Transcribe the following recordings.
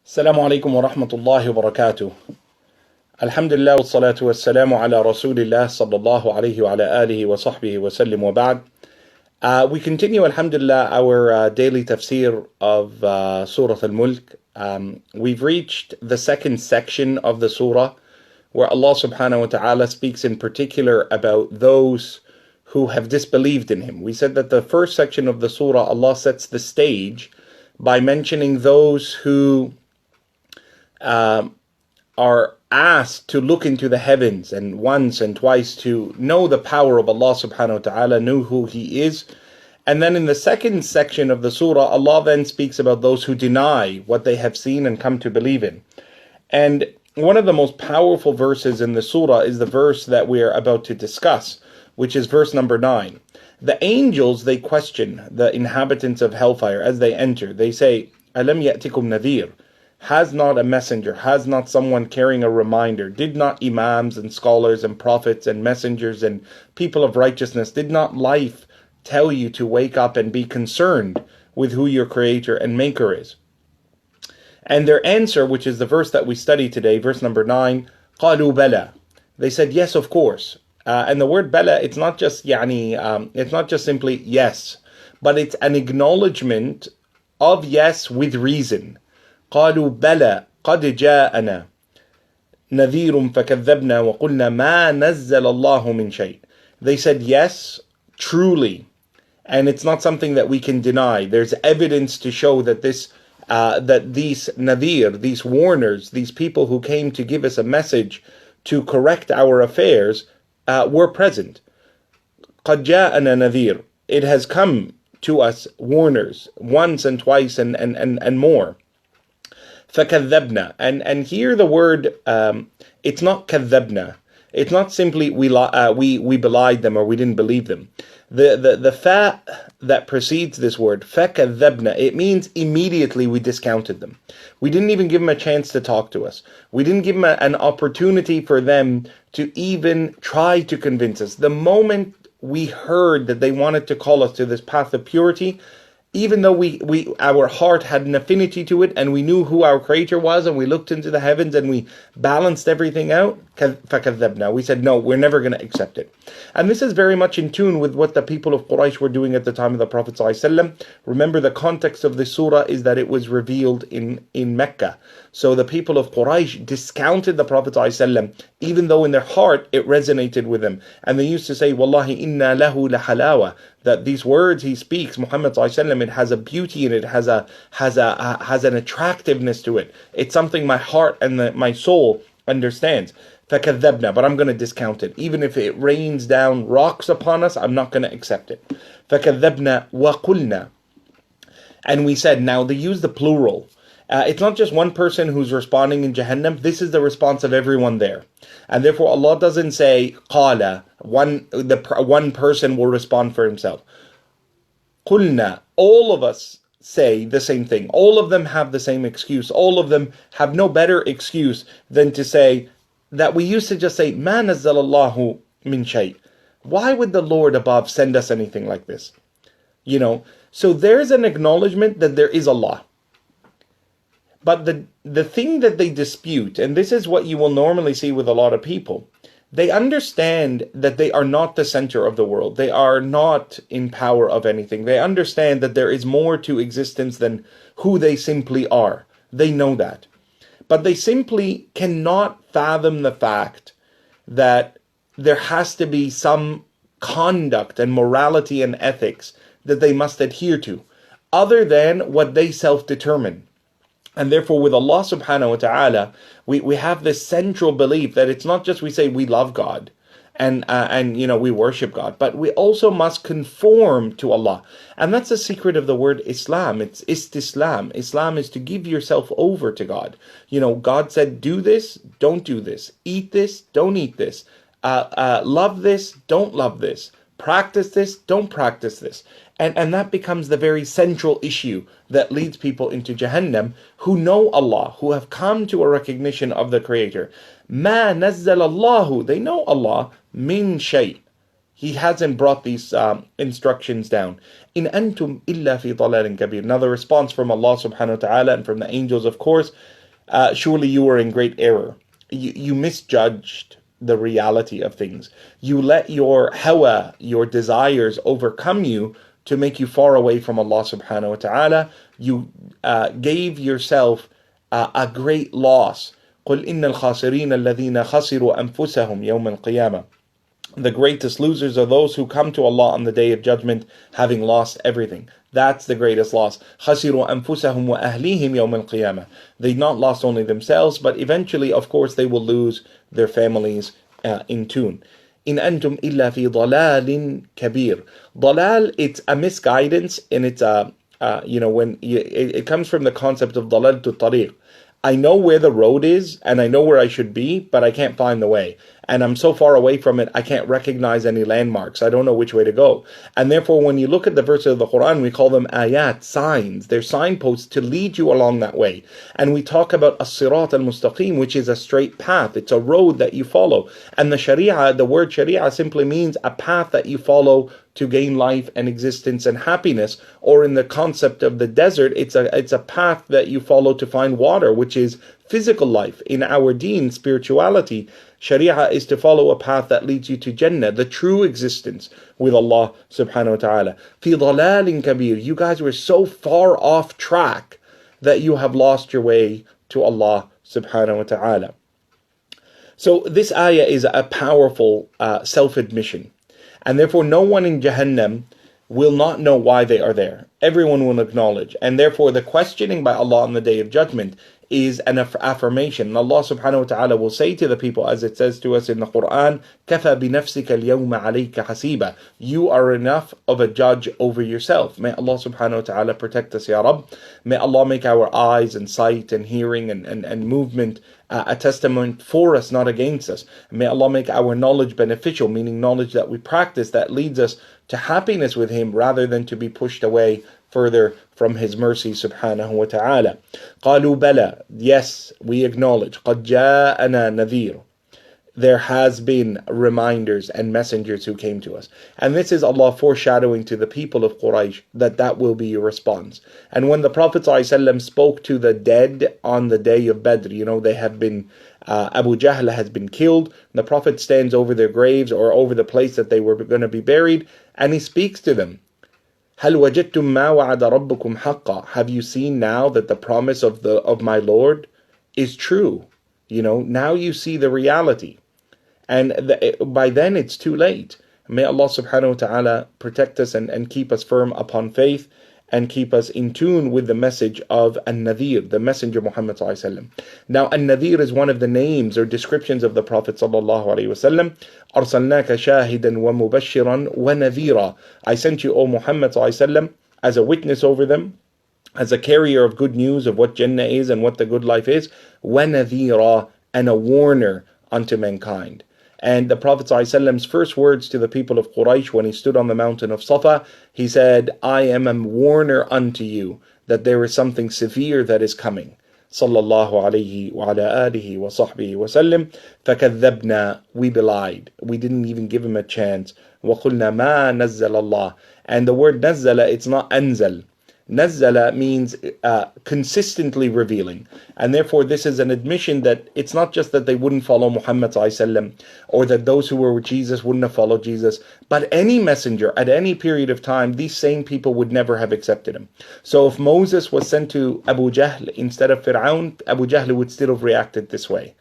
السلام عليكم ورحمة الله وبركاته. الحمد لله والصلاة والسلام على رسول الله صلى الله عليه وعلى آله وصحبه وسلم وبعد. We continue, alhamdulillah, our daily tafseer of Surah Al-Mulk. We've reached the second section of the surah where Allah subhanahu wa ta'ala speaks in particular about those who have disbelieved in Him. We said that the first section of the surah, Allah sets the stage by mentioning those who are asked to look into the heavens and once and twice to know the power of Allah subhanahu wa ta'ala, know who He is. And then in the second section of the surah, Allah then speaks about those who deny what they have seen and come to believe in. And one of the most powerful verses in the surah is the verse that we are about to discuss, which is verse number 9. The angels, they question the inhabitants of hellfire as they enter. They say, Alam ya'tikum nadhir? Has not a messenger, has not someone carrying a reminder? Did not imams and scholars and prophets and messengers and people of righteousness, did not life tell you to wake up and be concerned with who your creator and maker is? And their answer, which is the verse that we study today, verse number 9, قَالُوا بَلَى. They said, yes, of course. And the word bala, it's not just it's not just simply yes, but it's an acknowledgement of yes with reason. قالوا بلى قد جاءنا نذير فكذبنا وقلنا ما نزل الله من شيء. They said yes, truly, and it's not something that we can deny. There's evidence to show that that these nadhir, these warners, these people who came to give us a message to correct our affairs, were present. قد جاءنا نذير. It has come to us warners once and twice and more. فَكَذَّبْنَا. And here the word, it's not كَذَّبْنَا. It's not simply we belied them or we didn't believe them. The fa that precedes this word, فَكَذَّبْنَا, it means immediately we discounted them. We didn't even give them a chance to talk to us. We didn't give them an opportunity for them to even try to convince us. The moment we heard that they wanted to call us to this path of purity, even though our heart had an affinity to it and we knew who our creator was and we looked into the heavens and we balanced everything out, فَكَذَّبْنَا, we said, no, we're never going to accept it. And this is very much in tune with what the people of Quraysh were doing at the time of the Prophet ﷺ. Remember, the context of this surah is that it was revealed in Mecca. So the people of Quraysh discounted the Prophet ﷺ, even though in their heart it resonated with them. And they used to say, Wallahi inna lahu lahalawa, that these words he speaks, Muhammad ﷺ, it has a beauty and it has an attractiveness to it. It's something my heart and my soul understands. فَكَذَّبْنَا, but I'm going to discount it. Even if it rains down rocks upon us, I'm not going to accept it. فَكَذَّبْنَا وَقُلْنَا. And we said, now they use the plural. It's not just one person who's responding in Jahannam. This is the response of everyone there. And therefore Allah doesn't say, قَالَ, one person will respond for himself. قُلْنَا, all of us say the same thing. All of them have the same excuse. All of them have no better excuse than to say that we used to just say, مَا نَزَّلَ اللَّهُ مِنْ شَيْءٍ. Why would the Lord above send us anything like this? So there's an acknowledgement that there is Allah. But the thing that they dispute, and this is what you will normally see with a lot of people, they understand that they are not the center of the world. They are not in power of anything. They understand that there is more to existence than who they simply are. They know that. But they simply cannot fathom the fact that there has to be some conduct and morality and ethics that they must adhere to, other than what they self-determine. And therefore, with Allah subhanahu wa ta'ala, we have this central belief that it's not just we say we love God and we worship God, but we also must conform to Allah. And that's the secret of the word Islam. It's istislam. Islam is to give yourself over to God. God said, do this, don't do this. Eat this, don't eat this. Love this, don't love this. Practice this, don't practice this. And that becomes the very central issue that leads people into Jahannam, who know Allah, who have come to a recognition of the Creator. مَا نَزَّلَ اللَّهُ, they know Allah, min shay, He hasn't brought these instructions down. In antum illa fi dalalin kabir. Now the response from Allah subhanahu wa ta'ala and from the angels, of course, surely you were in great error. You misjudged the reality of things. You let your hawa, your desires, overcome you to make you far away from Allah subhanahu wa ta'ala. You gave yourself a great loss. قُلْ إِنَّ الْخَاسِرِينَ الَّذِينَ خَسِرُوا أَنفُسَهُمْ يَوْمَ الْقِيَامَةِ. The greatest losers are those who come to Allah on the day of judgment having lost everything. That's the greatest loss. خَسِرُوا أَنفُسَهُمْ وَأَهْلِيهِمْ يَوْمَ الْقِيَامَةِ. They not lost only themselves, but eventually, of course, they will lose their families in tune. In antum illa fi dalalin kabir. Dalal, it's a misguidance, and it's it comes from the concept of dalal to tariq. I know where the road is, and I know where I should be, but I can't find the way. And I'm so far away from it, I can't recognize any landmarks. I don't know which way to go. And therefore, when you look at the verses of the Quran, we call them ayat, signs. They're signposts to lead you along that way. And we talk about as-sirat al-mustaqim, which is a straight path. It's a road that you follow. And the sharia, the word sharia simply means a path that you follow to gain life and existence and happiness. Or in the concept of the desert, it's a path that you follow to find water, which is physical life. In our deen, spirituality, sharia is to follow a path that leads you to Jannah, the true existence with Allah subhanahu wa ta'ala. Fi dalalin kabir. You guys were so far off track that you have lost your way to Allah subhanahu wa ta'ala. So this ayah is a powerful self-admission. And therefore no one in Jahannam will not know why they are there. Everyone will acknowledge. And therefore the questioning by Allah on the Day of Judgment is an affirmation. And Allah subhanahu wa ta'ala will say to the people, as it says to us in the Quran, كَفَى بِنَفْسِكَ الْيَوْمَ عَلَيْكَ حَسِيبًا. You are enough of a judge over yourself. May Allah subhanahu wa ta'ala protect us, Ya Rabb. May Allah make our eyes and sight and hearing and movement a testament for us, not against us. May Allah make our knowledge beneficial, meaning knowledge that we practice that leads us to happiness with Him rather than to be pushed away further from His mercy subhanahu wa ta'ala. قَالُوا بَلَى. Yes, we acknowledge. قَدْ جَاءَنَا نَذِيرٌ. There has been reminders and messengers who came to us. And this is Allah foreshadowing to the people of Quraysh that will be your response. And when the Prophet ﷺ spoke to the dead on the day of Badr, they have been, Abu Jahl has been killed. The Prophet stands over their graves or over the place that they were going to be buried, and he speaks to them. هَلْ وَجَدْتُمْ مَا وَعَدَ رَبُّكُمْ حَقًّا. Have you seen now that the promise of my Lord is true? Now you see the reality. And by then it's too late. May Allah subhanahu wa ta'ala protect us and keep us firm upon faith and keep us in tune with the message of An-Nadhir, the Messenger Muhammad sallallahu alaihi wasallam. Now An-Nadhir is one of the names or descriptions of the Prophet sallallahu alaihi wasallam. أَرْسَلْنَاكَ شَاهِدًا وَمُبَشِّرًا وَنَذِيرًا. I sent you, O Muhammad sallallahu alaihi wasallam, as a witness over them, as a carrier of good news of what Jannah is and what the good life is, وَنَذِيرًا, and a warner unto mankind. And the Prophet ﷺ's first words to the people of Quraysh when he stood on the mountain of Safa, he said, I am a warner unto you that there is something severe that is coming. Sallallahu alayhi wa ala alihi wa sahbihi wa sallim. فَكَذَّبْنَا. We belied. We didn't even give him a chance. وَقُلْنَا مَا نَزَّلَ اللَّهِ. And the word nazzala, it's not anzal. Nazzala means consistently revealing. And therefore this is an admission that it's not just that they wouldn't follow Muhammad ﷺ, or that those who were with Jesus wouldn't have followed Jesus, but any messenger at any period of time, these same people would never have accepted him. So if Moses was sent to Abu Jahl instead of Fir'aun, Abu Jahl would still have reacted this way.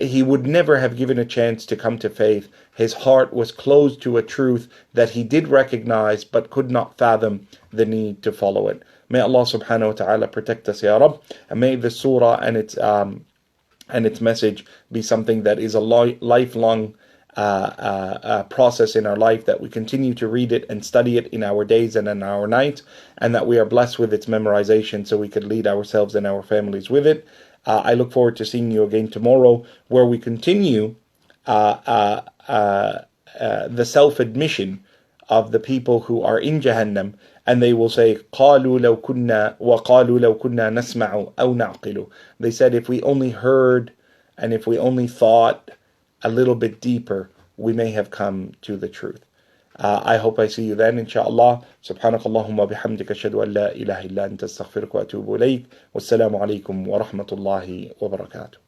He would never have given a chance to come to faith. His heart was closed to a truth that he did recognize but could not fathom the need to follow it. May Allah subhanahu wa ta'ala protect us, Ya Rabb, and may the surah and its message be something that is a lifelong process in our life, that we continue to read it and study it in our days and in our nights, and that we are blessed with its memorization so we could lead ourselves and our families with it. I look forward to seeing you again tomorrow, where we continue the self-admission of the people who are in Jahannam, and they will say, قَالُوا لَوْ كُنَّا نَسْمَعُ أَوْ نَعْقِلُ. They said, if we only heard and if we only thought a little bit deeper, we may have come to the truth. I hope I see you then, inshallah. سبحانك اللهم وبحمدك أشهد أن لا إله إلا أنت أستغفرك وأتوب إليك والسلام عليكم ورحمة الله وبركاته.